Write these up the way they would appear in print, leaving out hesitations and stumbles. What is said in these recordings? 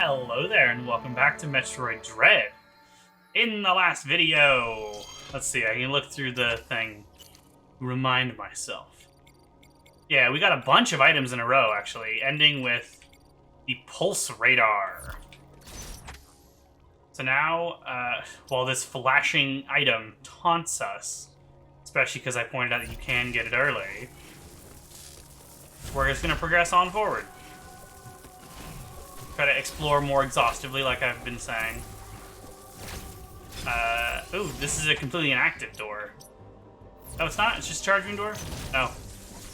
Hello there, and welcome back to Metroid Dread. In the last video, let's see, I can look through the thing, remind myself. Yeah, we got a bunch of items in a row, actually, ending with the Pulse Radar. So now, while this flashing item taunts us, especially because I pointed out that you can get it early, we're just going to progress on forward. Try to explore more exhaustively, like I've been saying. Ooh, this is a completely inactive door. Oh, it's not? It's just a charging door? No.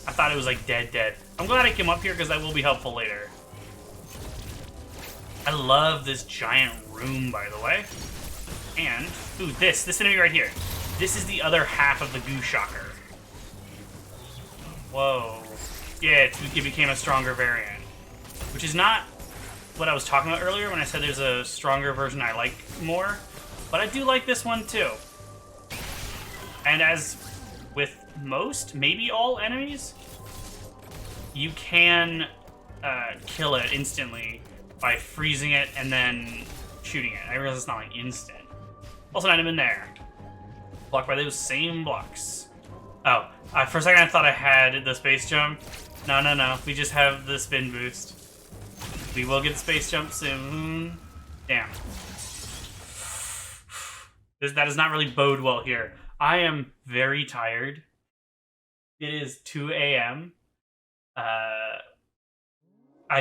I thought it was, like, dead. I'm glad I came up here, because that will be helpful later. I love this giant room, by the way. And, ooh, this enemy right here. This is the other half of the Goo Shocker. Whoa. Yeah, it became a stronger variant. Which is not what I was talking about earlier when I said there's a stronger version I like more. But I do like this one too. And as with most, maybe all enemies, you can kill it instantly by freezing it and then shooting it. I realize it's not like instant. Also an item in there. Blocked by those same blocks. Oh, for a second I thought I had the space jump. No. We just have the spin boost. We will get the space jump soon. Damn. That does not really bode well here. I am very tired. It is 2 a.m. I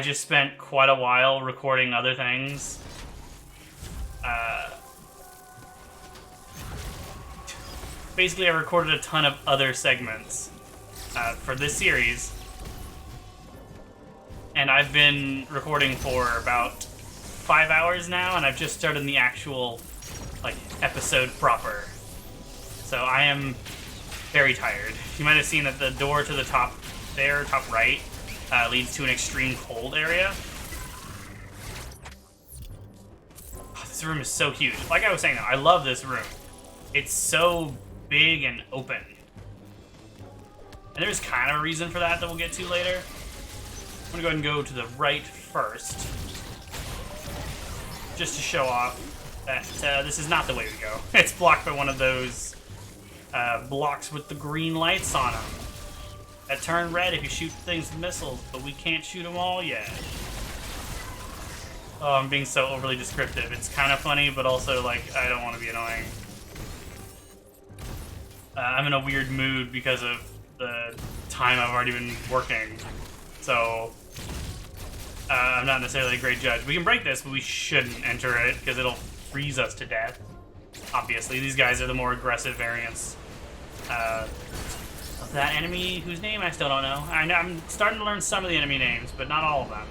just spent quite a while recording other things. Basically, I recorded a ton of other segments for this series. And I've been recording for about 5 hours now, and I've just started the actual, like, episode proper. So I am very tired. You might have seen that the door to the top there, top right, leads to an extreme cold area. Oh, this room is so huge. Like I was saying, I love this room. It's so big and open. And there's kind of a reason for that we'll get to later. I'm gonna go ahead and go to the right first, just to show off that this is not the way we go. It's blocked by one of those blocks with the green lights on them that turn red if you shoot things with missiles, but we can't shoot them all yet. Oh, I'm being so overly descriptive. It's kind of funny, but also, like, I don't want to be annoying. I'm in a weird mood because of the time I've already been working. So, I'm not necessarily a great judge. We can break this, but we shouldn't enter it, because it'll freeze us to death. Obviously, these guys are the more aggressive variants of that enemy, whose name I still don't know. I'm starting to learn some of the enemy names, but not all of them.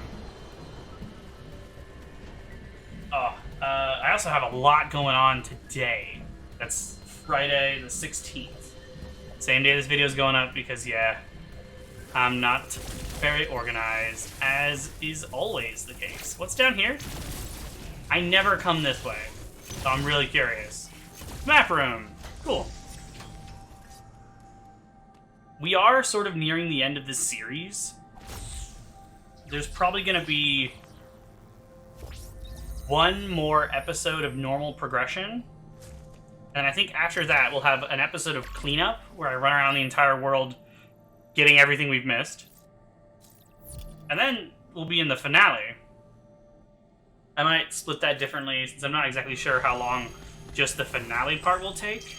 Oh, I also have a lot going on today. That's Friday the 16th. Same day this video is going up, because, yeah, I'm not very organized, as is always the case. What's down here? I never come this way, so I'm really curious. Map room. Cool. We are sort of nearing the end of this series. There's probably going to be one more episode of normal progression. And I think after that, we'll have an episode of cleanup, where I run around the entire world getting everything we've missed. And then we'll be in the finale. I might split that differently, since I'm not exactly sure how long just the finale part will take.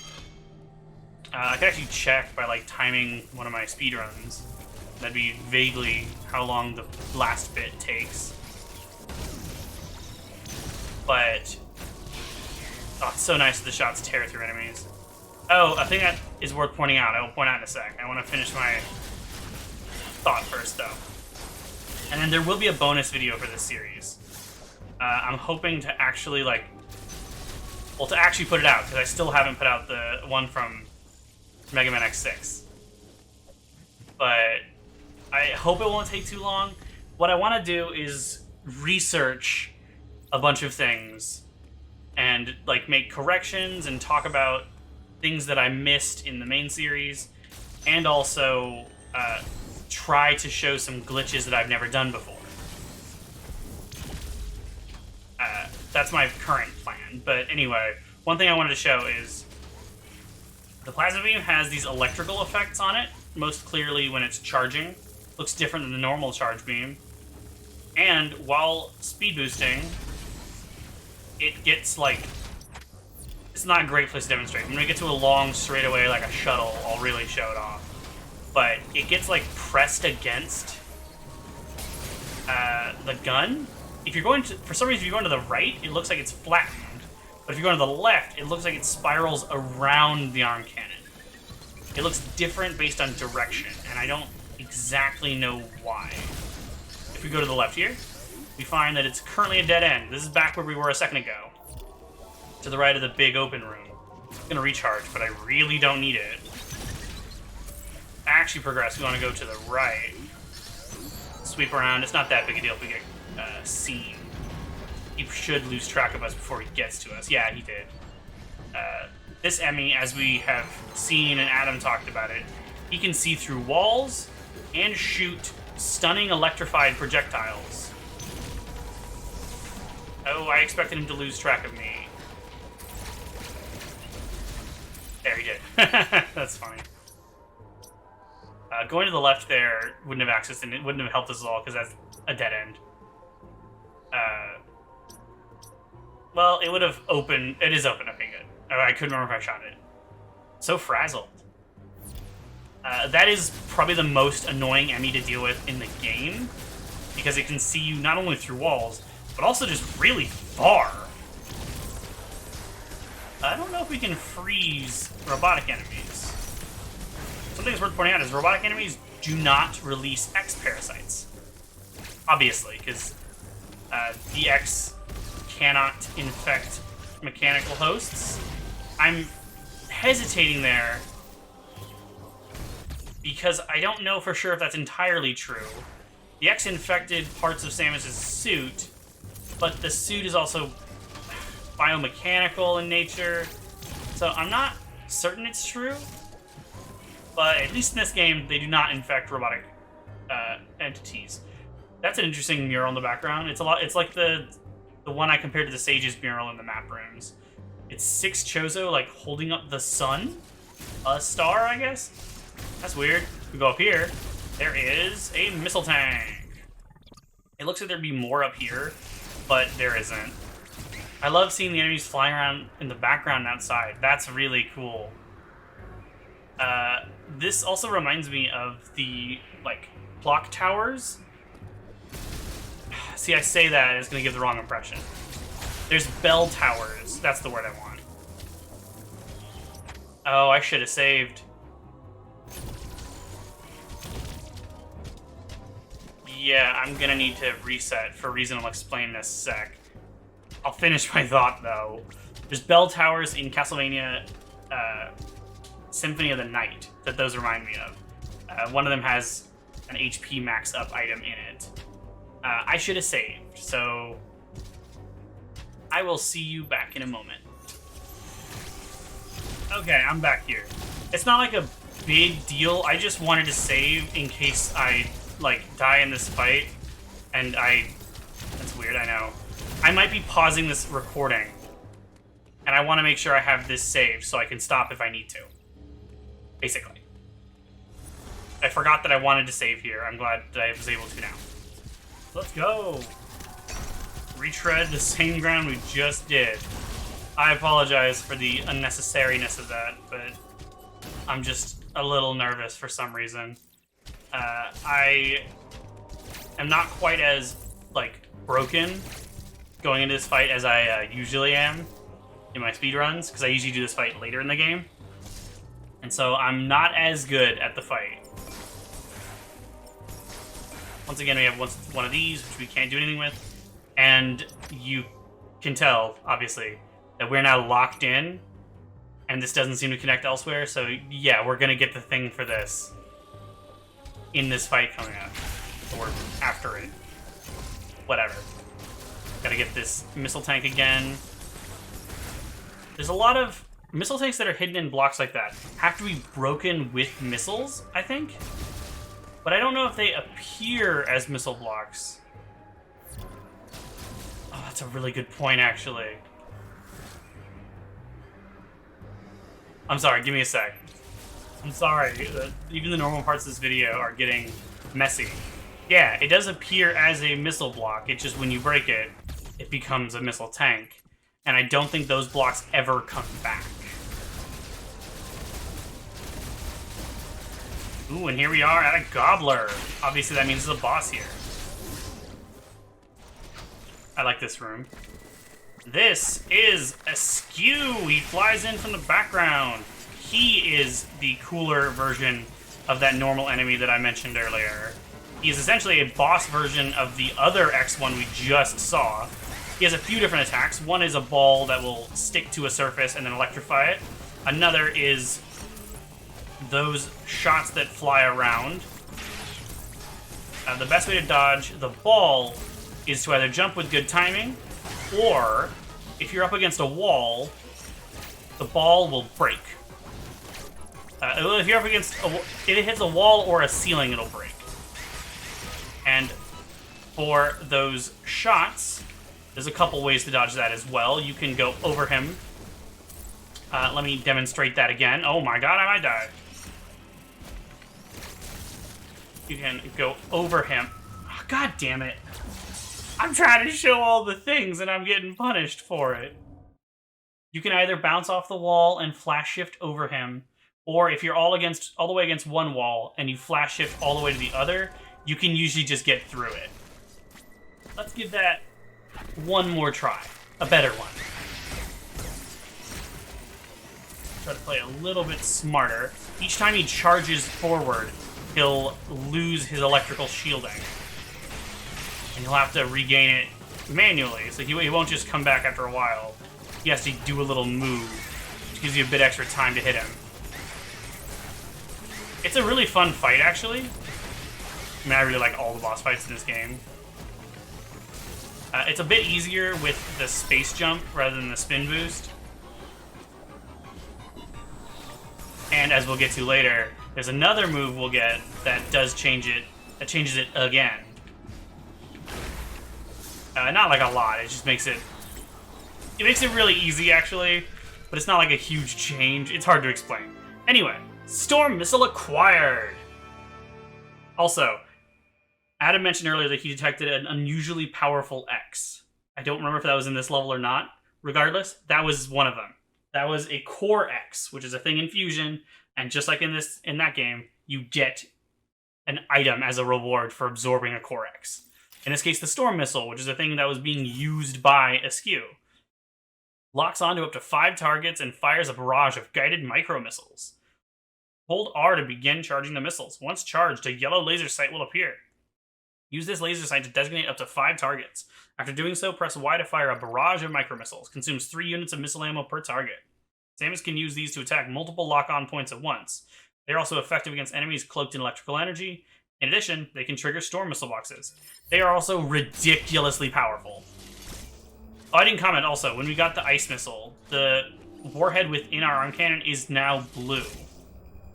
I could actually check by, like, timing one of my speedruns. That'd be vaguely how long the last bit takes. But, oh, it's so nice that the shots tear through enemies. Oh, a thing that is worth pointing out. I will point out in a sec. I want to finish my thought first, though. And then there will be a bonus video for this series. I'm hoping to actually, like, well, to actually put it out, because I still haven't put out the one from Mega Man X6. But I hope it won't take too long. What I want to do is research a bunch of things and, like, make corrections and talk about things that I missed in the main series, and also try to show some glitches that I've never done before. that's my current plan. But anyway, one thing I wanted to show is the plasma beam has these electrical effects on it, most clearly when it's charging. Looks different than the normal charge beam. And while speed boosting, it gets like... It's not a great place to demonstrate. When we get to a long straightaway, like a shuttle, I'll really show it off. But it gets like pressed against the gun. If you're going to, for some reason, if you're going to the right, it looks like it's flattened. But if you're going to the left, it looks like it spirals around the arm cannon. It looks different based on direction, and I don't exactly know why. If we go to the left here, we find that it's currently a dead end. This is back where we were a second ago. To the right of the big open room. It's gonna recharge, but I really don't need it. Actually progress, we want to go to the right. Sweep around, it's not that big a deal if we get seen. He should lose track of us before he gets to us. Yeah, he did. This Emmy, as we have seen and Adam talked about it, he can see through walls and shoot stunning electrified projectiles. Oh, I expected him to lose track of me. There, he did. That's funny. Going to the left there wouldn't have accessed and it wouldn't have helped us at all because that's a dead end. Well, it would have opened. It is open. Okay, good. I couldn't remember if I shot it. So frazzled. That is probably the most annoying enemy to deal with in the game because it can see you not only through walls, but also just really far. I don't know if we can freeze robotic enemies. Something that's worth pointing out is robotic enemies do not release X parasites. Obviously, because the X cannot infect mechanical hosts. I'm hesitating there because I don't know for sure if that's entirely true. The X infected parts of Samus's suit, but the suit is also biomechanical in nature, so I'm not certain it's true. But at least in this game, they do not infect robotic entities. That's an interesting mural in the background. It's a lot. It's like the one I compared to the Sage's mural in the map rooms. It's 6 Chozo like holding up the sun, a star, I guess. That's weird. If we go up here, there is a missile tank. It looks like there'd be more up here, but there isn't. I love seeing the enemies flying around in the background outside. That's really cool. This also reminds me of the, like, clock towers. See, I say that, it's going to give the wrong impression. There's bell towers. That's the word I want. Oh, I should have saved. Yeah, I'm going to need to reset for a reason I'll explain in a sec. I'll finish my thought, though. There's bell towers in Castlevania Symphony of the Night that those remind me of. One of them has an HP max up item in it. I should have saved, so I will see you back in a moment. Okay, I'm back here. It's not like a big deal. I just wanted to save in case I, like, die in this fight. And that's weird, I know. I might be pausing this recording. And I want to make sure I have this saved so I can stop if I need to. Basically. I forgot that I wanted to save here. I'm glad that I was able to now. Let's go. Retread the same ground we just did. I apologize for the unnecessariness of that, but I'm just a little nervous for some reason. I am not quite as, like, broken going into this fight as I usually am in my speedruns, because I usually do this fight later in the game. And so I'm not as good at the fight. Once again, we have one of these, which we can't do anything with. And you can tell, obviously, that we're now locked in, and this doesn't seem to connect elsewhere. So yeah, we're going to get the thing for this in this fight coming up. Or after it. Whatever. Gotta get this missile tank again. There's a lot of missile tanks that are hidden in blocks like that have to be broken with missiles, I think. But I don't know if they appear as missile blocks. Oh, That's a really good point, actually. I'm sorry, give me a sec. I'm sorry. Even the normal parts of this video are getting messy. Yeah, it does appear as a missile block. It's just when you break it, it becomes a missile tank. And I don't think those blocks ever come back. Ooh, and here we are at a Gobbler. Obviously, that means there's a boss here. I like this room. This is Askew. He flies in from the background. He is the cooler version of that normal enemy that I mentioned earlier. He is essentially a boss version of the other X1 we just saw. He has a few different attacks. One is a ball that will stick to a surface and then electrify it. Another is those shots that fly around. The best way to dodge the ball is to either jump with good timing, or if you're up against a wall, the ball will break. If you're up against if it hits a wall or a ceiling, it'll break. And for those shots, there's a couple ways to dodge that as well. You can go over him. Let me demonstrate that again. Oh my god, I might die. You can go over him. Oh, god damn it. I'm trying to show all the things and I'm getting punished for it. You can either bounce off the wall and flash shift over him, or if you're all the way against one wall and you flash shift all the way to the other, you can usually just get through it. Let's give that one more try. A better one. Try to play a little bit smarter. Each time he charges forward, he'll lose his electrical shielding. And he'll have to regain it manually, so he won't just come back after a while. He has to do a little move, which gives you a bit extra time to hit him. It's a really fun fight, actually. I mean, I really like all the boss fights in this game. It's a bit easier with the space jump rather than the spin boost. And as we'll get to later, there's another move we'll get that does change it, that changes it again. Not like a lot, it just makes it really easy, actually, but it's not like a huge change. It's hard to explain. Anyway, Storm Missile acquired! Also, Adam mentioned earlier that he detected an unusually powerful X. I don't remember if that was in this level or not. Regardless, that was one of them. That was a Core X, which is a thing in Fusion, and just like in that game, you get an item as a reward for absorbing a Core X. In this case, the Storm Missile, which is a thing that was being used by Askew. Locks onto up to 5 targets and fires a barrage of guided micro-missiles. Hold R to begin charging the missiles. Once charged, a yellow laser sight will appear. Use this laser sight to designate up to 5 targets. After doing so, press Y to fire a barrage of micro-missiles. Consumes 3 units of missile ammo per target. Samus can use these to attack multiple lock-on points at once. They are also effective against enemies cloaked in electrical energy. In addition, they can trigger storm missile boxes. They are also ridiculously powerful. Oh, I didn't comment also, when we got the ice missile, the warhead within our arm cannon is now blue.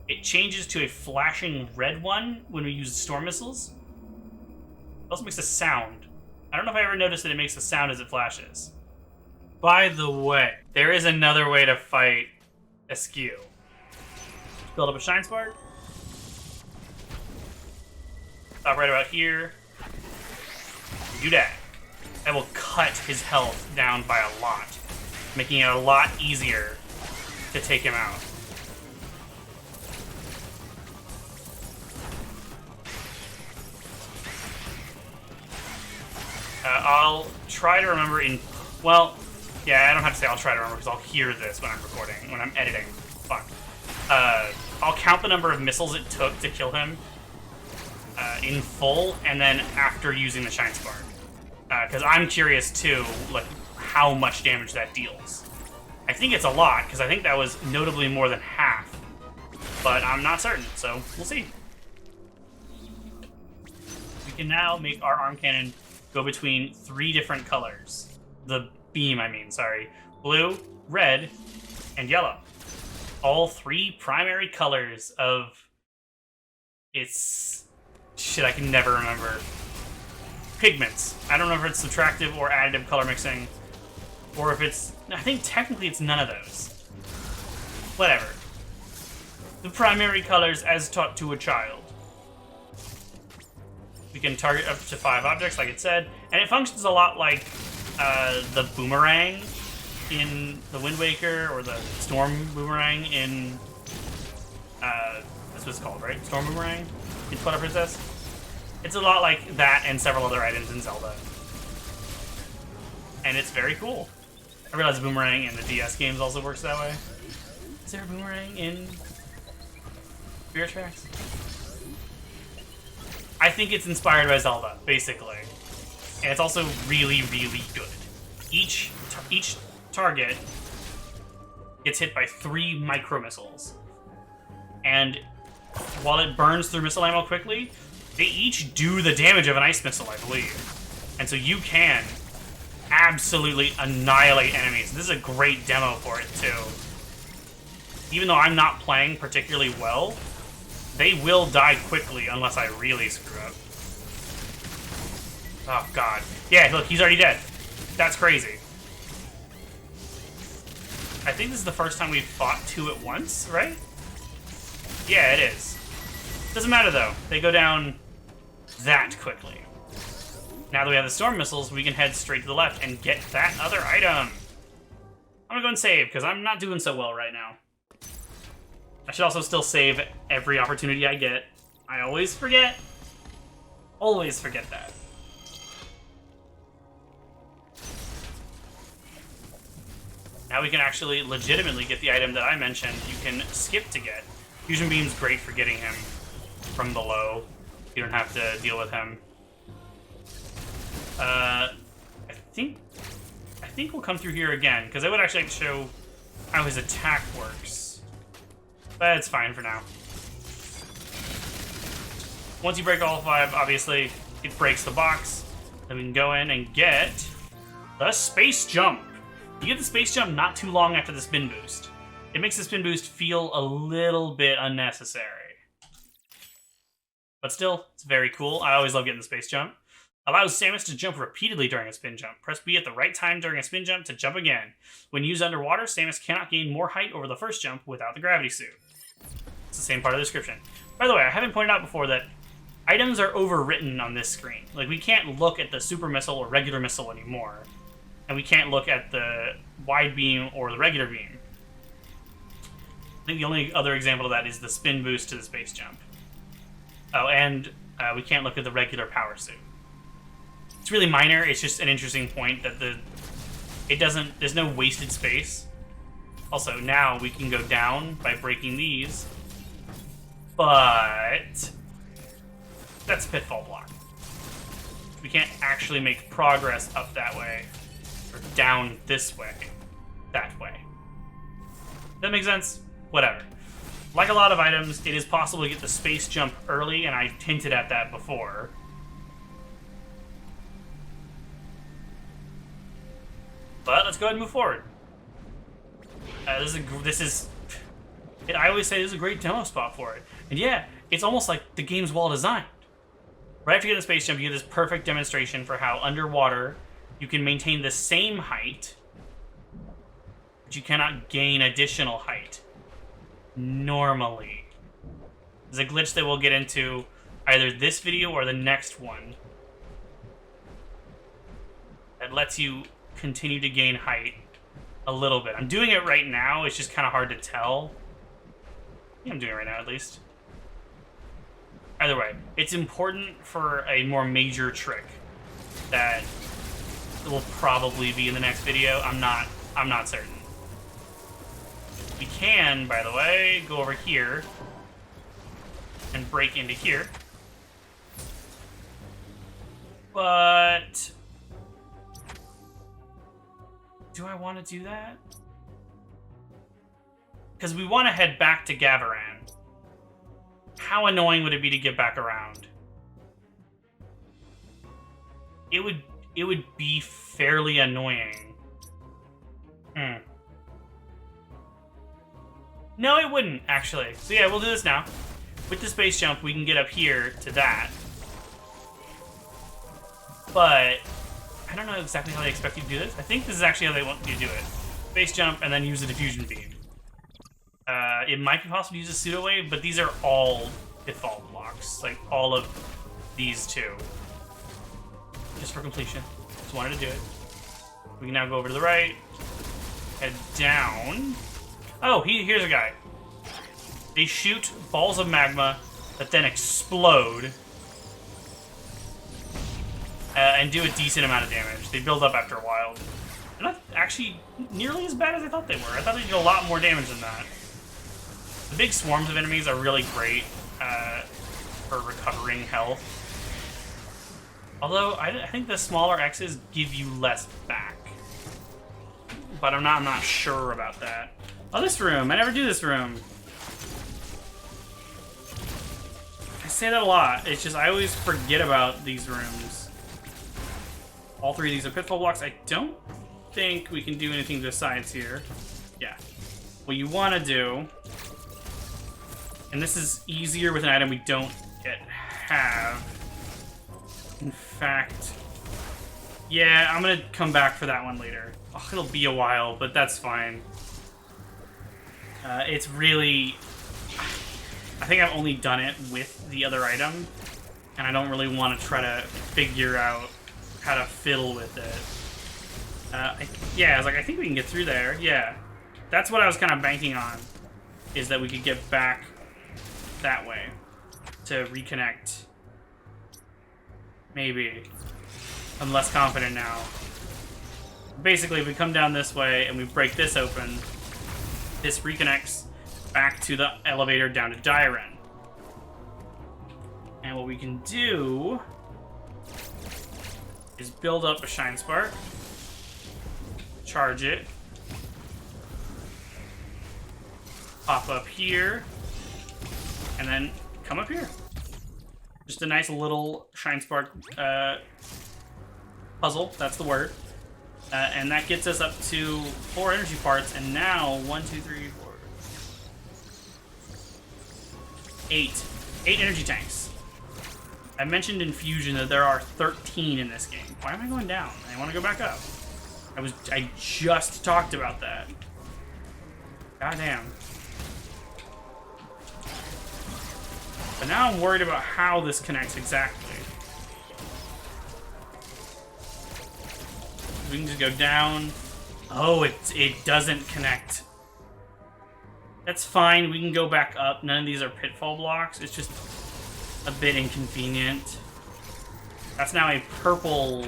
It changes to a flashing red one when we use storm missiles. It also makes a sound. I don't know if I ever noticed that it makes a sound as it flashes. By the way, there is another way to fight Askew. Build up a Shine Spark. Stop right about here. Do that. That will cut his health down by a lot, making it a lot easier to take him out. I'll try to remember well, yeah, I don't have to say I'll try to remember because I'll hear this when I'm recording, when I'm editing. Fuck. I'll count the number of missiles it took to kill him in full, and then after using the Shine Spark. Because I'm curious, too, like, how much damage that deals. I think it's a lot, because I think that was notably more than half. But I'm not certain, so we'll see. We can now make our arm cannon go between 3 different colors. The beam, I mean, sorry. Blue, red, and yellow. All 3 primary colors of its... Shit, I can never remember. pigments. I don't know if it's subtractive or additive color mixing, or if it's... I think technically it's none of those. Whatever. The primary colors as taught to a child. We can target up to 5 objects, like it said, and it functions a lot like the boomerang in the Wind Waker, or the Storm Boomerang in... that's what it's called, right? Storm Boomerang in Twilight Princess? It's a lot like that and several other items in Zelda. And it's very cool. I realize Boomerang in the DS games also works that way. Is there a Boomerang in Spirit Tracks? I think it's inspired by Zelda, basically. And it's also really, really good. Each target gets hit by 3 micro missiles. And while it burns through missile ammo quickly, they each do the damage of an ice missile, I believe. And so you can absolutely annihilate enemies. This is a great demo for it, too. Even though I'm not playing particularly well, they will die quickly unless I really screw up. Oh, God. Yeah, look, he's already dead. That's crazy. I think this is the first time we've fought 2 at once, right? Yeah, it is. Doesn't matter, though. They go down that quickly. Now that we have the storm missiles, we can head straight to the left and get that other item. I'm gonna go and save, because I'm not doing so well right now. I should also still save every opportunity I get. I always forget. Always forget that. Now we can actually legitimately get the item that I mentioned you can skip to get. Fusion Beam's great for getting him from below. You don't have to deal with him. I think we'll come through here again, because I would actually like to show how his attack works. But it's fine for now. Once you break all 5, obviously, it breaks the box. Then we can go in and get the Space Jump. You get the Space Jump not too long after the Spin Boost. It makes the Spin Boost feel a little bit unnecessary. But still, it's very cool. I always love getting the Space Jump. Allows Samus to jump repeatedly during a spin jump. Press B at the right time during a spin jump to jump again. When used underwater, Samus cannot gain more height over the first jump without the gravity suit. It's the same part of the description. By the way, I haven't pointed out before that items are overwritten on this screen. Like, we can't look at the super missile or regular missile anymore. And we can't look at the wide beam or the regular beam. I think the only other example of that is the spin boost to the space jump. Oh, and we can't look at the regular power suit. It's really minor. It's just an interesting point that there's no wasted space. Also, now we can go down by breaking these, but that's a pitfall block. We can't actually make progress up that way or down this way, that way. That makes sense? Whatever. Like a lot of items, it is possible to get the space jump early, and I hinted at that before. But let's go ahead and move forward. I always say this is a great demo spot for it. And yeah, it's almost like the game's well designed. Right after you get the space jump, you get this perfect demonstration for how underwater you can maintain the same height, but you cannot gain additional height. Normally. There's a glitch that we'll get into either this video or the next one that lets you continue to gain height a little bit. I'm doing it right now. It's just kind of hard to tell. Yeah, I'm doing it right now, at least. Either way, it's important for a more major trick that will probably be in the next video. I'm not certain. We can, by the way, go over here and break into here. But do I want to do that? Because we want to head back to Gavaran. How annoying would it be to get back around? It would be fairly annoying. No, it wouldn't, actually. So yeah, we'll do this now. With the space jump, we can get up here to that. but I don't know exactly how they expect you to do this. I think this is actually how they want you to do it. Base jump and then use a diffusion beam. It might be possible to use a pseudo wave, but these are all pitfall blocks. Like, all of these two. Just for completion. Just wanted to do it. We can now go over to the right. Head down. Oh, here's a guy. They shoot balls of magma that then explode. And do a decent amount of damage. They build up after a while. They're not actually nearly as bad as I thought they were. I thought they did a lot more damage than that. The big swarms of enemies are really great for recovering health. Although, I think the smaller X's give you less back. But I'm not sure about that. Oh, this room. I never do this room. I say that a lot. It's just I always forget about these rooms. All three of these are pitfall blocks. I don't think we can do anything besides here. Yeah. What you want to do... And this is easier with an item we don't yet have. In fact... Yeah, I'm gonna come back for that one later. Oh, it'll be a while, but that's fine. It's really... I think I've only done it with the other item. And I don't really want to try to figure out how to fiddle with it. Yeah, I was like, I think we can get through there. Yeah. That's what I was kind of banking on. Is that we could get back that way to reconnect. Maybe. I'm less confident now. Basically, if we come down this way and we break this open, this reconnects back to the elevator down to Dairen. And what we can do is build up a Shine Spark, charge it, pop up here, and then come up here. Just a nice little Shine Spark puzzle, that's the word. And that gets us up to 4 energy parts, and now 1, 2, 3, 4, 8. 8 energy tanks. I mentioned in Fusion that there are 13 in this game. Why am I going down? I want to go back up. I just talked about that. Goddamn. But now I'm worried about how this connects exactly. We can just go down. Oh, it doesn't connect. That's fine. We can go back up. None of these are pitfall blocks. It's just a bit inconvenient. That's now a purple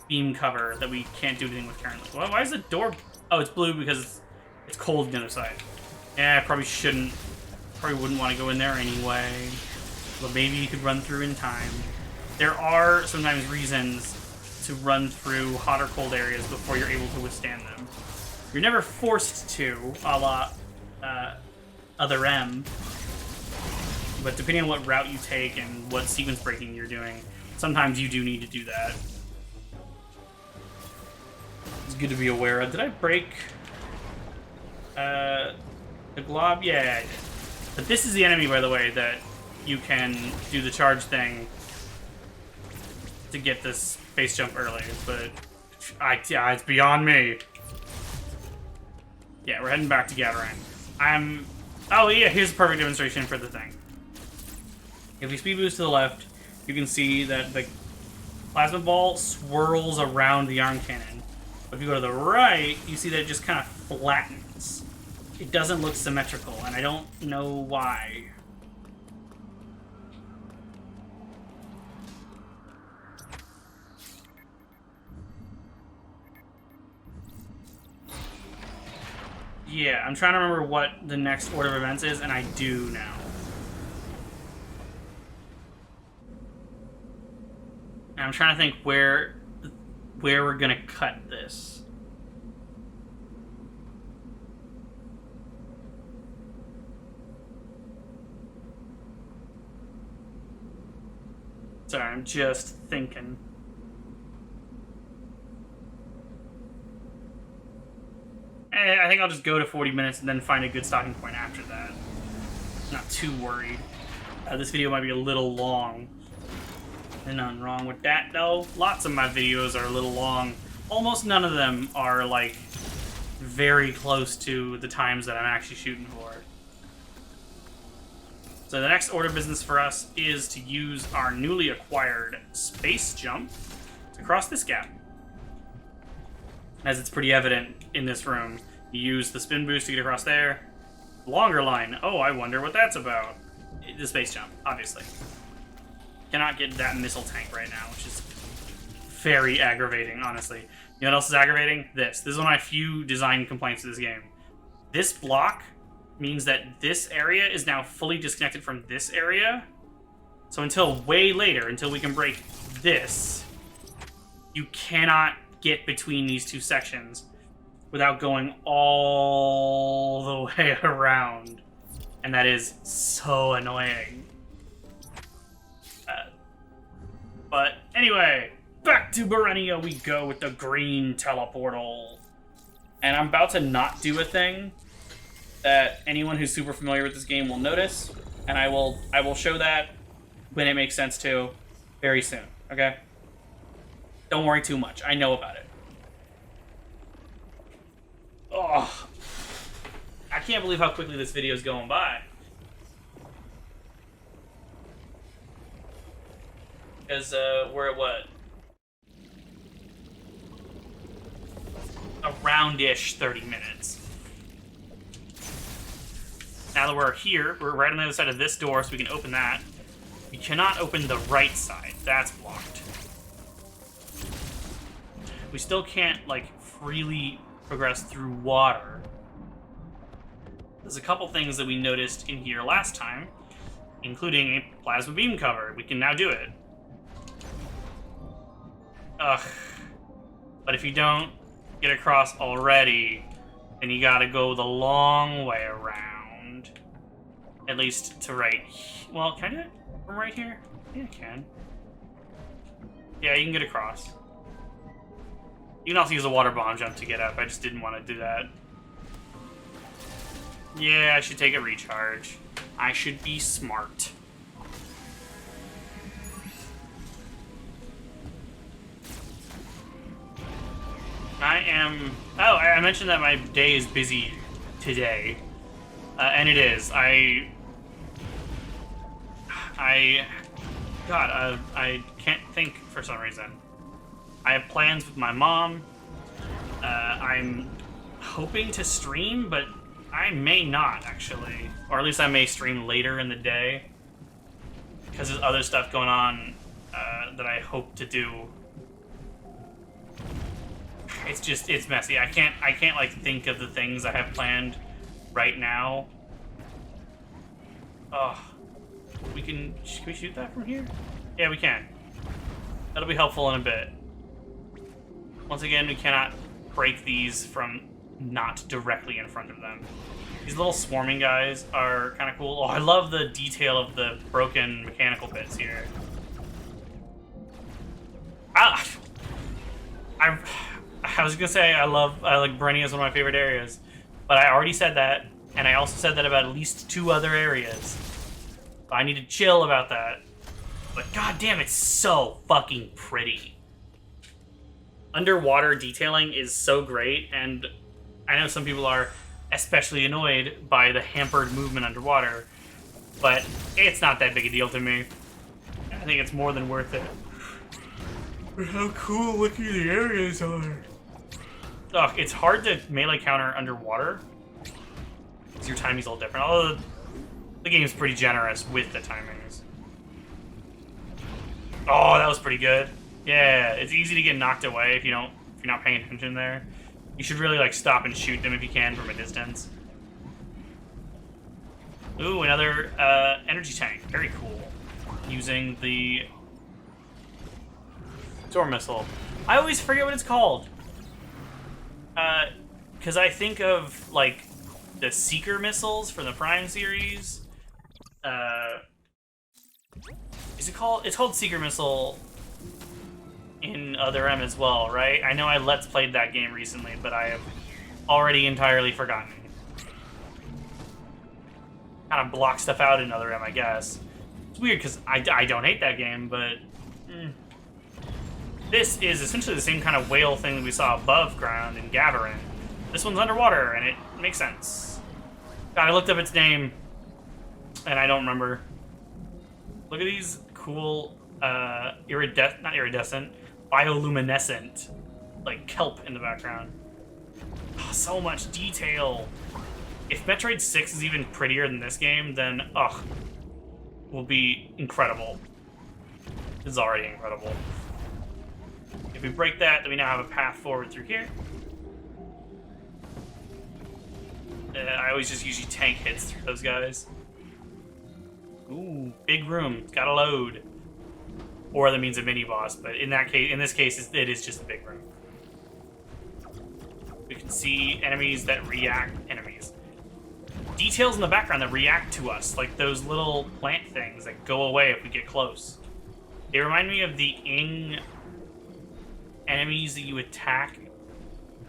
beam cover that we can't do anything with currently. Well, why is the door... Oh, it's blue because it's cold on the other side. Yeah, I probably shouldn't... Probably wouldn't want to go in there anyway. But maybe you could run through in time. There are sometimes reasons to run through hot or cold areas before you're able to withstand them. You're never forced to, a la Other M. But depending on what route you take and what sequence breaking you're doing, sometimes you do need to do that. It's good to be aware of. Did I break the glob? Yeah, I did. But this is the enemy, by the way, that you can do the charge thing to get this base jump early. But yeah, it's beyond me. Yeah, we're heading back to Gavaran. Oh yeah, here's a perfect demonstration for the thing. If we speed boost to the left, you can see that the plasma ball swirls around the arm cannon. But if you go to the right, you see that it just kind of flattens. It doesn't look symmetrical, and I don't know why. Yeah, I'm trying to remember what the next order of events is, and I do now. And I'm trying to think where we're gonna cut this. Sorry, I'm just thinking. I think I'll just go to 40 minutes and then find a good stopping point after that. Not too worried. This video might be a little long. There's nothing wrong with that, though. Lots of my videos are a little long. Almost none of them are, like, very close to the times that I'm actually shooting for. So the next order of business for us is to use our newly acquired space jump to cross this gap. As it's pretty evident in this room. You use the spin boost to get across there. Longer line. Oh, I wonder what that's about. The space jump, obviously. Cannot get that missile tank right now, which is very aggravating, honestly. You know what else is aggravating? This. This is one of my few design complaints of this game. This block means that this area is now fully disconnected from this area. So until way later, until we can break this, you cannot get between these two sections without going all the way around. And that is so annoying. But anyway, back to Berenia we go with the green teleportal. And I'm about to not do a thing that anyone who's super familiar with this game will notice. And I will show that when it makes sense to very soon, okay? Don't worry too much. I know about it. Oh, I can't believe how quickly this video is going by. Because we're at what? Around-ish 30 minutes. Now that we're here, we're right on the other side of this door, so we can open that. We cannot open the right side. That's blocked. We still can't, like, freely progress through water. There's a couple things that we noticed in here last time, including a plasma beam cover. We can now do it. Ugh. But if you don't get across already, then you gotta go the long way around. At least to right... Well, can I do it from right here? Yeah, I can. Yeah, you can get across. You can also use a water bomb jump to get up. I just didn't want to do that. Yeah, I should take a recharge. I should be smart. I am... Oh, I mentioned that my day is busy today. And it is. God, I can't think for some reason. I have plans with my mom. I'm hoping to stream, but I may not, actually. Or at least I may stream later in the day. Because there's other stuff going on that I hope to do. It's messy. I can't like think of the things I have planned right now. Oh, can we shoot that from here? Yeah, we can. That'll be helpful in a bit. Once again, we cannot break these from not directly in front of them. These little swarming guys are kind of cool. Oh, I love the detail of the broken mechanical bits here. I was gonna say I like Berenia is one of my favorite areas, but I already said that, and I also said that about at least 2 other areas. I need to chill about that. But goddamn, it's so fucking pretty. Underwater detailing is so great, and I know some people are especially annoyed by the hampered movement underwater, but it's not that big a deal to me. I think it's more than worth it. How cool looking the areas are. Ugh, it's hard to melee counter underwater, because your timing's a little different, although the game's pretty generous with the timings. Oh, that was pretty good. Yeah, it's easy to get knocked away if you're not paying attention there. You should really like stop and shoot them if you can from a distance. Ooh, another energy tank. Very cool. Using the storm missile. I always forget what it's called. Because I think of like the Seeker missiles from the Prime series. Is it called? It's called Seeker missile in Other M as well, right? I know I Let's Played that game recently, but I have already entirely forgotten. Kind of block stuff out in Other M, I guess. It's weird because I don't hate that game, but This is essentially the same kind of whale thing that we saw above ground in Gavarin. This one's underwater, and it makes sense. God, I looked up its name, and I don't remember. Look at these cool, not iridescent, bioluminescent, like kelp in the background. Oh, so much detail. If Metroid 6 is even prettier than this game, then, will be incredible. This is already incredible. If we break that, then we now have a path forward through here. I always just usually tank hits through those guys. Ooh, big room. It's got a load. Or that means a mini boss, but in this case, it is just a big room. We can see enemies that react. Details in the background that react to us, like those little plant things that go away if we get close. They remind me of the Ing enemies that you attack.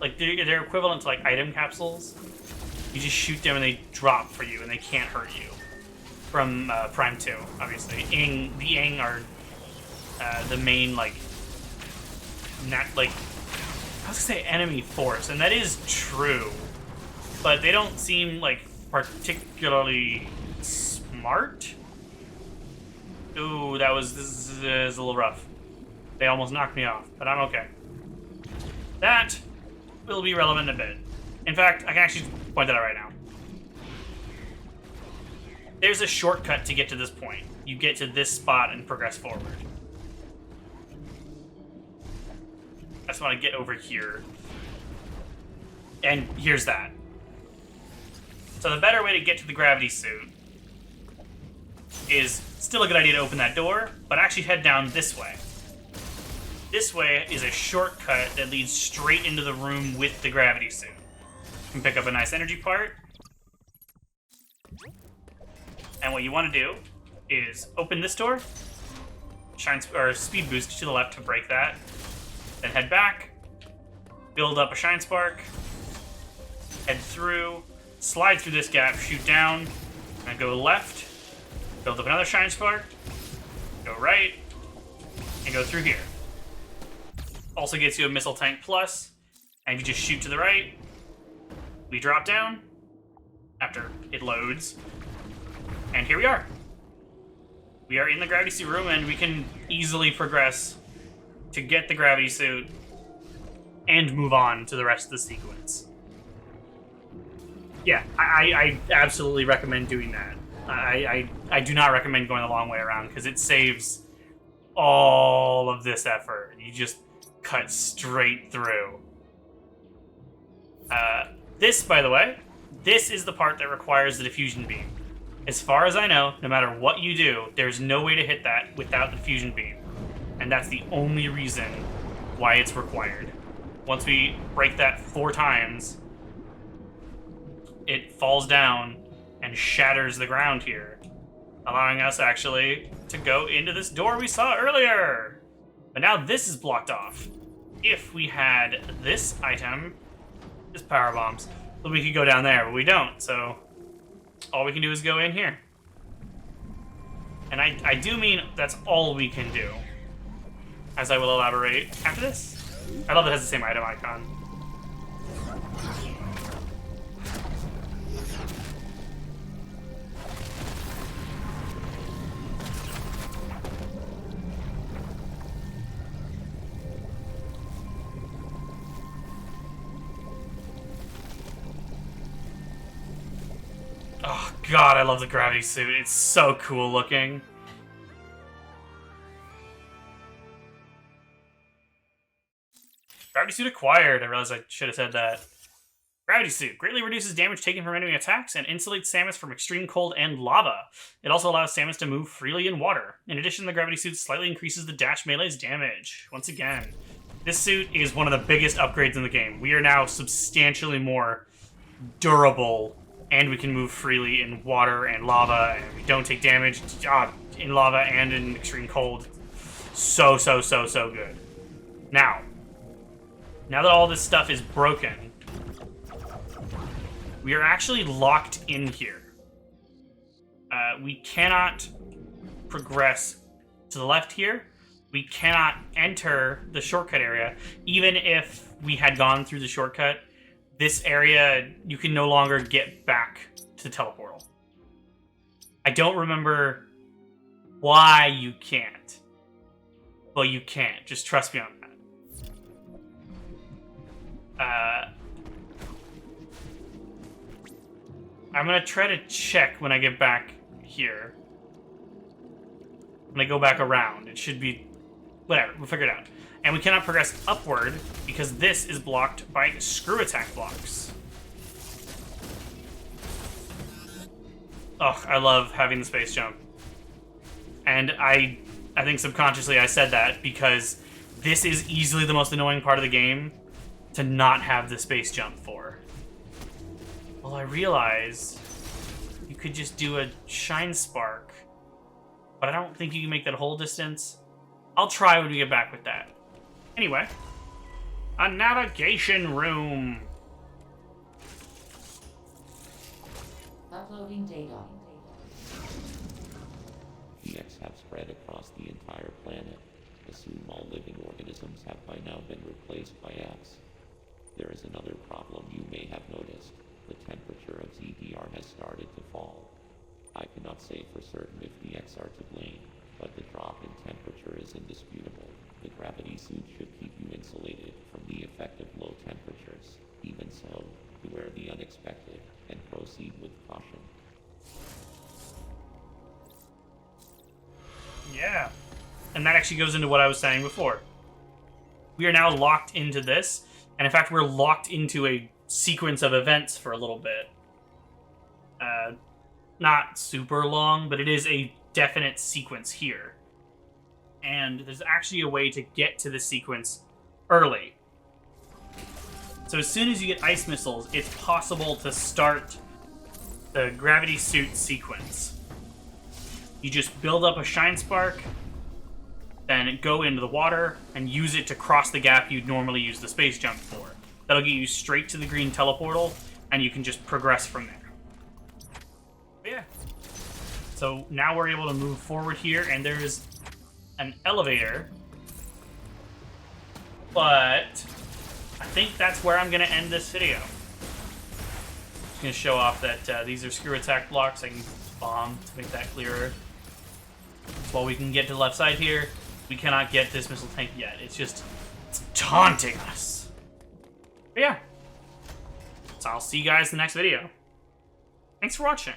Like, they're equivalent to, like, item capsules. You just shoot them and they drop for you and they can't hurt you. From Prime 2, obviously. The Ing are the main, like, I was gonna say enemy force, and that is true. But they don't seem, like, particularly smart. Ooh, this is a little rough. They almost knocked me off, but I'm okay. That will be relevant in a bit. In fact, I can actually point that out right now. There's a shortcut to get to this point. You get to this spot and progress forward. I just want to get over here. And here's that. So the better way to get to the gravity suit is still a good idea to open that door, but actually head down this way. This way is a shortcut that leads straight into the room with the gravity suit. You can pick up a nice energy part. And what you want to do is open this door, speed boost to the left to break that, then head back, build up a shine spark, head through, slide through this gap, shoot down, and go left, build up another shine spark, go right, and go through here. Also gets you a missile tank plus, and if you just shoot to the right, we drop down after it loads, and here we are. We are in the gravity suit room, and we can easily progress to get the gravity suit and move on to the rest of the sequence. Yeah, I absolutely recommend doing that. I do not recommend going the long way around, because it saves all of this effort. You just cut straight through. This, by the way, this is the part that requires the diffusion beam. As far as I know, no matter what you do, there's no way to hit that without the diffusion beam. And that's the only reason why it's required. Once we break that 4 times, it falls down and shatters the ground here, allowing us actually to go into this door we saw earlier. But now this is blocked off. If we had this item, this power bombs, then we could go down there, but we don't, so all we can do is go in here. And I do mean that's all we can do, as I will elaborate after this. I love it has the same item icon. Oh god, I love the gravity suit. It's so cool looking. Gravity suit acquired. I realized I should have said that. Gravity suit greatly reduces damage taken from enemy attacks and insulates Samus from extreme cold and lava. It also allows Samus to move freely in water. In addition, the gravity suit slightly increases the dash melee's damage. Once again, this suit is one of the biggest upgrades in the game. We are now substantially more durable, and we can move freely in water and lava, and we don't take damage in lava and in extreme cold. So good. Now that all this stuff is broken, we are actually locked in here. We cannot progress to the left here, we cannot enter the shortcut area. Even if we had gone through the shortcut, this area, you can no longer get back to the teleportal. I don't remember why you can't. Well, you can't. Just trust me on that. I'm going to try to check when I get back here. When I go back around, it should be... Whatever, we'll figure it out. And we cannot progress upward because this is blocked by screw attack blocks. Oh, I love having the space jump. And I think subconsciously I said that because this is easily the most annoying part of the game to not have the space jump for. Well, I realize you could just do a shine spark, but I don't think you can make that whole distance. I'll try when we get back with that. Anyway, a navigation room. Uploading data. The X have spread across the entire planet. Assume all living organisms have by now been replaced by X. There is another problem you may have noticed. The temperature of ZDR has started to fall. I cannot say for certain if the X are to blame, but the drop in temperature is indisputable. The gravity suit should keep you insulated from the effect of low temperatures. Even so, beware the unexpected and proceed with caution. Yeah. And that actually goes into what I was saying before. We are now locked into this, and in fact, we're locked into a sequence of events for a little bit. Not super long, but it is a definite sequence here. And there's actually a way to get to the sequence early. So as soon as you get ice missiles, it's possible to start the gravity suit sequence. You just build up a shine spark, then go into the water, and use it to cross the gap you'd normally use the space jump for. That'll get you straight to the green teleportal, and you can just progress from there. But yeah. So now we're able to move forward here, and there's an elevator. But I think that's where I'm going to end this video. Just going to show off that these are screw attack blocks. I can bomb to make that clearer. While we can get to the left side here, we cannot get this missile tank yet. It's taunting us. But yeah. So I'll see you guys in the next video. Thanks for watching.